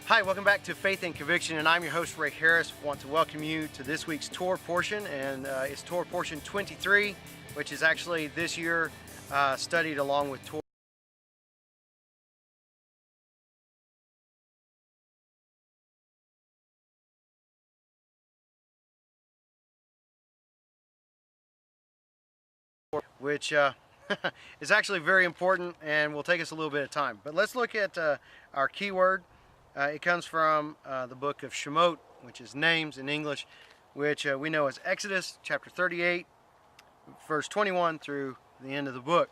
Hi, welcome back to Faith and Conviction, and I'm your host, Ray Harris. I want to welcome you to this week's Torah portion, and it's Torah portion 23, which is actually this year studied along with Torah. Which is actually very important and will take us a little bit of time. But let's look at our keyword. It comes from the book of Shemot, which is names in English, which we know as Exodus chapter 38, verse 21 through the end of the book.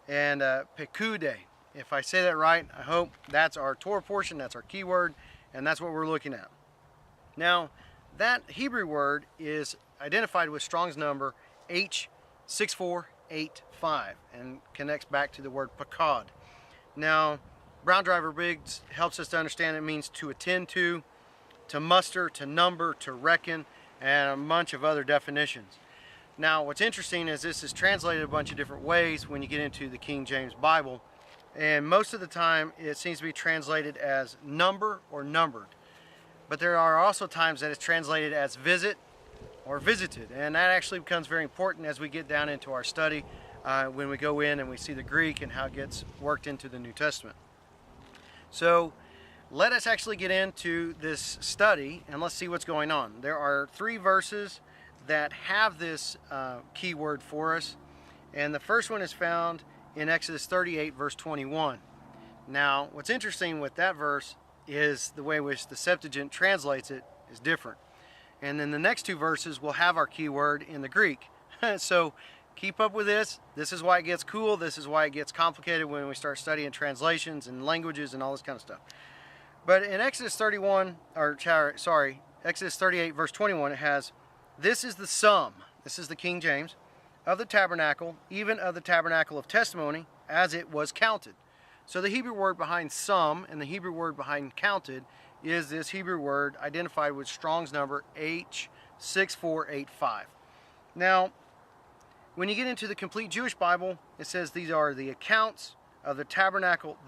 And Pekudei, if I say that right, I hope that's our Torah portion, that's our keyword, and that's what we're looking at. Now, that Hebrew word is identified with Strong's number H6485 and connects back to the word pakod. Now, Brown Driver Biggs helps us to understand it means to attend to muster, to number, to reckon, and a bunch of other definitions. Now, what's interesting is this is translated a bunch of different ways when you get into the King James Bible, and most of the time it seems to be translated as number or numbered. But there are also times that it's translated as visit or visited, and that actually becomes very important as we get down into our study when we go in and we see the Greek and how it gets worked into the New Testament. So let us actually get into this study and let's see what's going on. There are 3 verses that have this keyword for us, and the first one is found in Exodus 38 verse 21. Now, what's interesting with that verse is the way in which the Septuagint translates it is different. And then the next 2 verses will have our keyword in the Greek. So keep up with this. This is why it gets cool. This is why it gets complicated when we start studying translations and languages and all this kind of stuff. But in Exodus 38 verse 21, it has, "This is the sum," this is the King James, "of the tabernacle, even of the tabernacle of testimony, as it was counted." So the Hebrew word behind sum and the Hebrew word behind counted is this Hebrew word identified with Strong's number H6485. Now, when you get into the complete Jewish Bible, it says these are the accounts of the tabernacle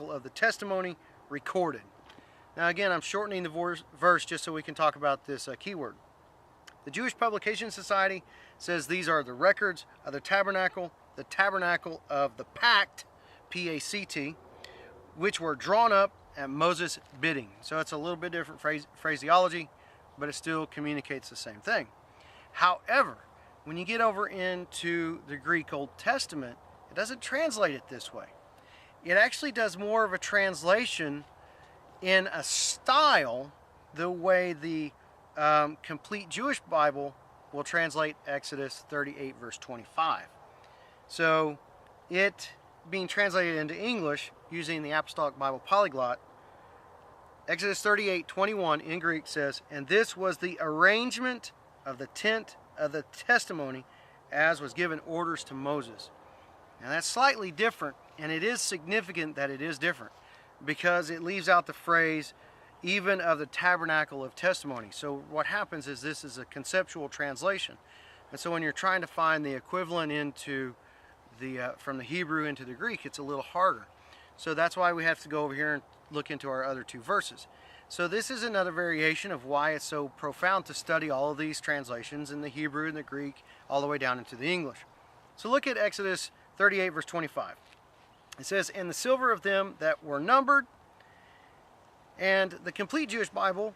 of the testimony recorded. Now again, I'm shortening the verse just so we can talk about this keyword. The Jewish Publication Society says these are the records of the tabernacle of the pact, P-A-C-T, which were drawn up at Moses' bidding. So it's a little bit different phraseology, but it still communicates the same thing. However, when you get over into the Greek Old Testament, it doesn't translate it this way. It actually does more of a translation in a style the way the complete Jewish Bible will translate Exodus 38 verse 25. So it being translated into English using the Apostolic Bible Polyglot, Exodus 38:21 in Greek says, "And this was the arrangement of the tent of the testimony as was given orders to Moses." Now that's slightly different, and it is significant that it is different because it leaves out the phrase even of the tabernacle of testimony. So what happens is this is a conceptual translation, and so when you're trying to find the equivalent into the from the Hebrew into the Greek, it's a little harder. So that's why we have to go over here and look into our other 2 verses. So this is another variation of why it's so profound to study all of these translations in the Hebrew and the Greek all the way down into the English. So look at Exodus 38 verse 25. It says, "And the silver of them that were numbered," and the complete Jewish Bible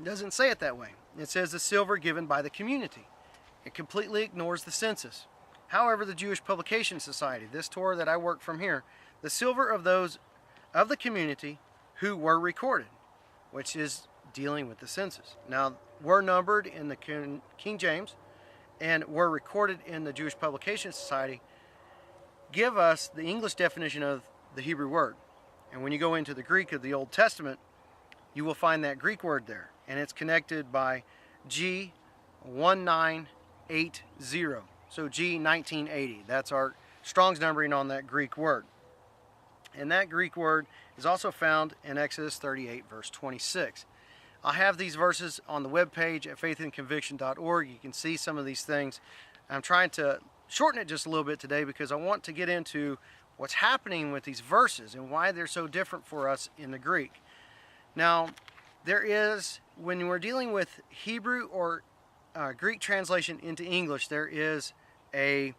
doesn't say it that way. It says the silver given by the community. It completely ignores the census. However, the Jewish Publication Society, this Torah that I work from here, the silver of those of the community who were recorded, which is dealing with the census. Now, were numbered in the King James and were recorded in the Jewish Publication Society give us the English definition of the Hebrew word. And when you go into the Greek of the Old Testament, you will find that Greek word there, and it's connected by G1980. So G1980, that's our Strong's numbering on that Greek word. And that Greek word is also found in Exodus 38 verse 26. I'll have these verses on the webpage at faithandconviction.org. You can see some of these things. I'm trying to shorten it just a little bit today because I want to get into what's happening with these verses and why they're so different for us in the Greek. Now, there is, when we're dealing with Hebrew or Greek translation into English, there is a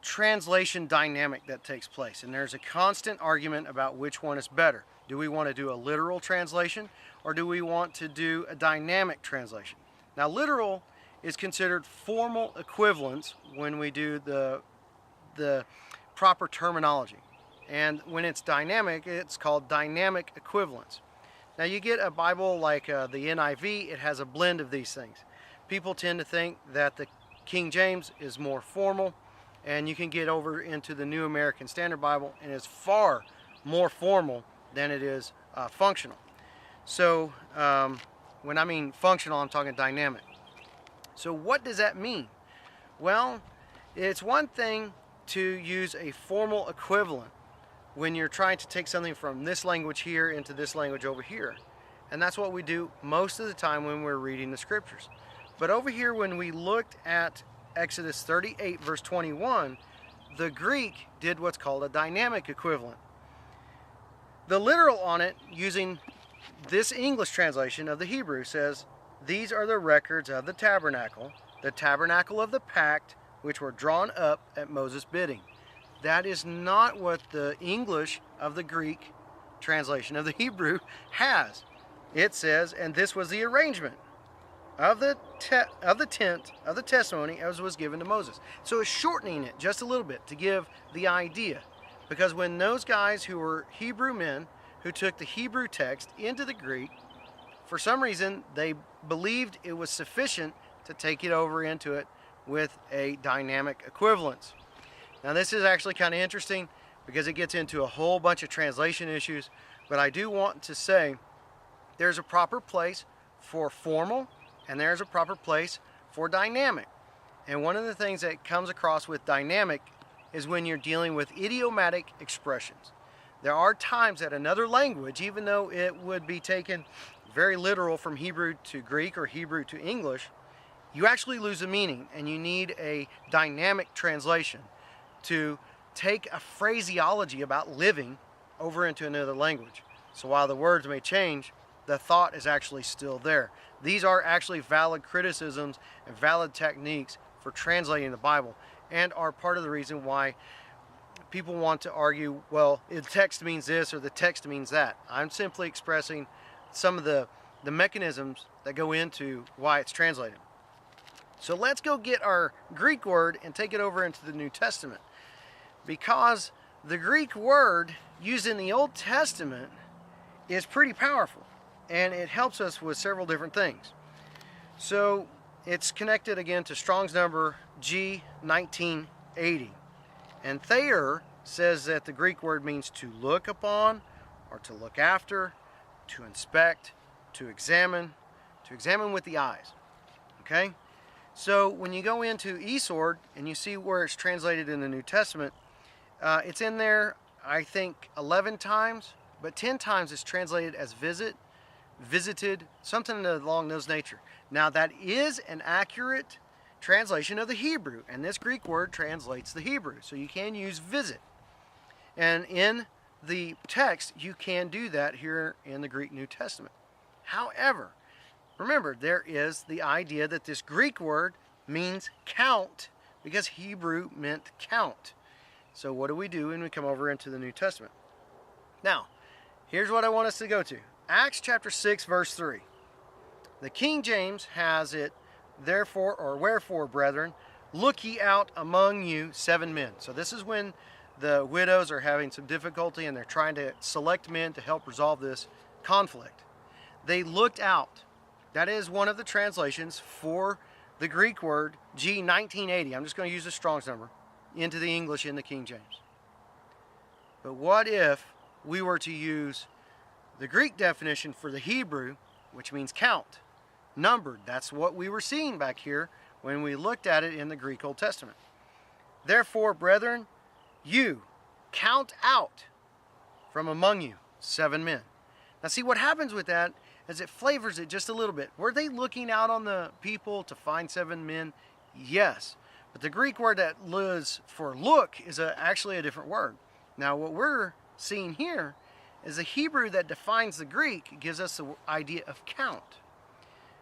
translation dynamic that takes place, and there's a constant argument about which one is better. Do we want to do a literal translation, or do we want to do a dynamic translation? Now, literal is considered formal equivalence when we do the proper terminology, and when it's dynamic, it's called dynamic equivalence. Now, you get a Bible like the NIV, it has a blend of these things. People tend to think that the King James is more formal, and you can get over into the New American Standard Bible, and it's far more formal than it is functional. So when I mean functional, I'm talking dynamic. So what does that mean? Well, it's one thing to use a formal equivalent when you're trying to take something from this language here into this language over here. And that's what we do most of the time when we're reading the scriptures. But over here, when we looked at Exodus 38 verse 21, the Greek did what's called a dynamic equivalent. The literal on it, using this English translation of the Hebrew, says, "These are the records of the tabernacle of the pact, which were drawn up at Moses' bidding." That is not what the English of the Greek translation of the Hebrew has. It says, "And this was the arrangement of the tent of the testimony as was given to Moses." So it's shortening it just a little bit to give the idea. Because when those guys who were Hebrew men who took the Hebrew text into the Greek, for some reason they believed it was sufficient to take it over into it with a dynamic equivalence. Now, this is actually kind of interesting because it gets into a whole bunch of translation issues, but I do want to say there's a proper place for formal and there's a proper place for dynamic. And one of the things that comes across with dynamic is when you're dealing with idiomatic expressions. There are times that another language, even though it would be taken very literal from Hebrew to Greek or Hebrew to English, you actually lose the meaning, and you need a dynamic translation to take a phraseology about living over into another language. So while the words may change, the thought is actually still there. These are actually valid criticisms and valid techniques for translating the Bible, and are part of the reason why people want to argue, well, the text means this or the text means that. I'm simply expressing some of the mechanisms that go into why it's translated. So let's go get our Greek word and take it over into the New Testament, because the Greek word used in the Old Testament is pretty powerful, and it helps us with several different things. So it's connected again to Strong's number G1980. And Thayer says that the Greek word means to look upon, or to look after, to inspect, to examine with the eyes. Okay? So when you go into eSword and you see where it's translated in the New Testament, it's in there, I think, 11 times, but 10 times it's translated as visit, visited, something along those nature. Now, that is an accurate translation of the Hebrew, and this Greek word translates the Hebrew, so you can use visit. And in the text, you can do that here in the Greek New Testament. However, remember, there is the idea that this Greek word means count, because Hebrew meant count. So what do we do when we come over into the New Testament? Now, here's what I want us to go to. Acts chapter 6, verse 3. The King James has it, "Therefore," or "Wherefore, brethren, look ye out among you 7 men." So this is when the widows are having some difficulty and they're trying to select men to help resolve this conflict. They looked out. That is one of the translations for the Greek word G1980. I'm just going to use the Strong's number into the English in the King James. But what if we were to use the Greek definition for the Hebrew, which means count, numbered? That's what we were seeing back here when we looked at it in the Greek Old Testament. "Therefore, brethren, you count out from among you 7 men." Now see, what happens with that is it flavors it just a little bit. Were they looking out on the people to find 7 men? Yes. But the Greek word that was for look is actually a different word. Now what we're seeing here is the Hebrew that defines the Greek gives us the idea of count.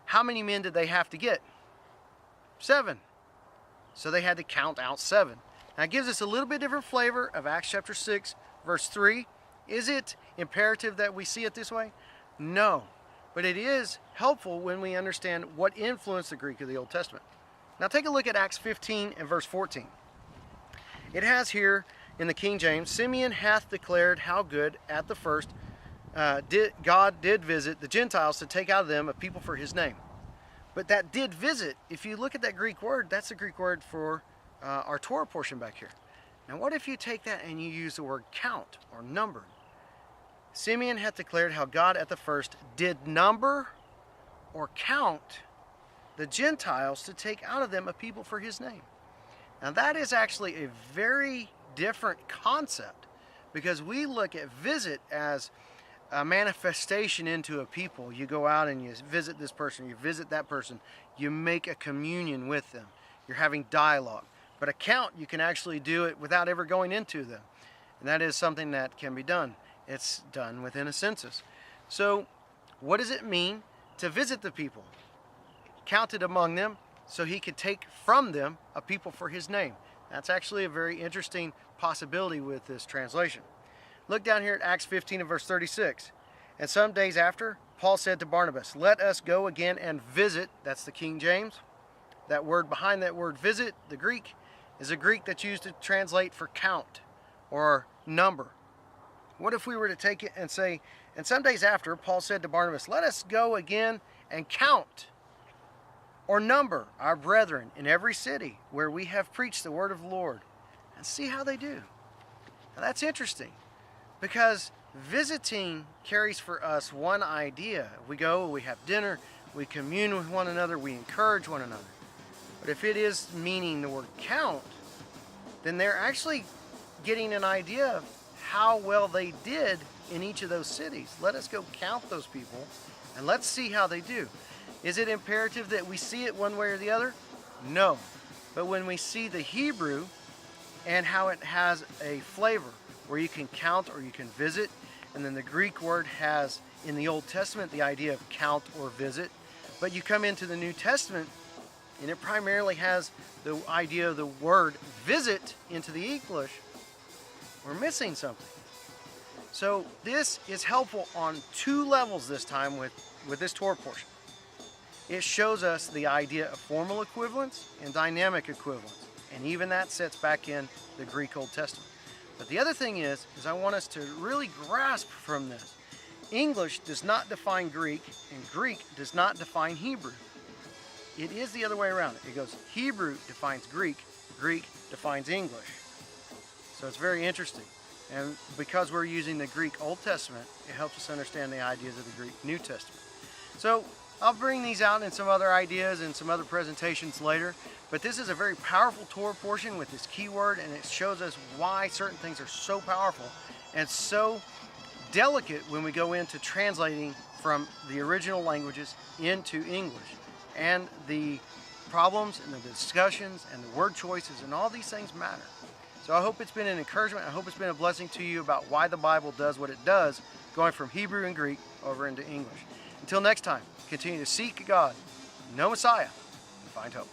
How many men did they have to get? 7. So they had to count out 7. Now it gives us a little bit different flavor of Acts chapter 6, verse 3. Is it imperative that we see it this way? No. But it is helpful when we understand what influenced the Greek of the Old Testament. Now take a look at Acts 15 and verse 14. It has here in the King James, Simeon hath declared how good at the first God did visit the Gentiles to take out of them a people for his name. But that did visit, if you look at that Greek word, that's the Greek word for our Torah portion back here. Now what if you take that and you use the word count or number? Simeon hath declared how God at the first did number or count the Gentiles to take out of them a people for his name. Now that is actually a very different concept, because we look at visit as a manifestation into a people. You go out and you visit this person, you visit that person, you make a communion with them. You're having dialogue. But a count, you can actually do it without ever going into them. And that is something that can be done. It's done within a census. So what does it mean to visit the people? Counted among them so he could take from them a people for his name. That's actually a very interesting possibility with this translation. Look down here at Acts 15 and verse 36. And some days after, Paul said to Barnabas, let us go again and visit. That's the King James. That word behind that word visit, the Greek, is a Greek that's used to translate for count or number. What if we were to take it and say, and some days after, Paul said to Barnabas, let us go again and count or number our brethren in every city where we have preached the word of the Lord, and see how they do. Now that's interesting, because visiting carries for us one idea. We go, we have dinner, we commune with one another, we encourage one another. But if it is meaning the word count, then they're actually getting an idea of how well they did in each of those cities. Let us go count those people and let's see how they do. Is it imperative that we see it one way or the other? No. But when we see the Hebrew and how it has a flavor where you can count or you can visit, and then the Greek word has in the Old Testament the idea of count or visit, but you come into the New Testament and it primarily has the idea of the word visit into the English, we're missing something. So this is helpful on 2 levels this time with this Torah portion. It shows us the idea of formal equivalence and dynamic equivalence, and even that sets back in the Greek Old Testament. But the other thing is I want us to really grasp from this. English does not define Greek, and Greek does not define Hebrew. It is the other way around. It goes Hebrew defines Greek, Greek defines English. So it's very interesting. And because we're using the Greek Old Testament, it helps us understand the ideas of the Greek New Testament. So I'll bring these out in some other ideas and some other presentations later, but this is a very powerful Torah portion with this keyword, and it shows us why certain things are so powerful and so delicate when we go into translating from the original languages into English, and the problems and the discussions and the word choices and all these things matter. So I hope it's been an encouragement. I hope it's been a blessing to you about why the Bible does what it does, going from Hebrew and Greek over into English. Until next time, continue to seek God, know Messiah, and find hope.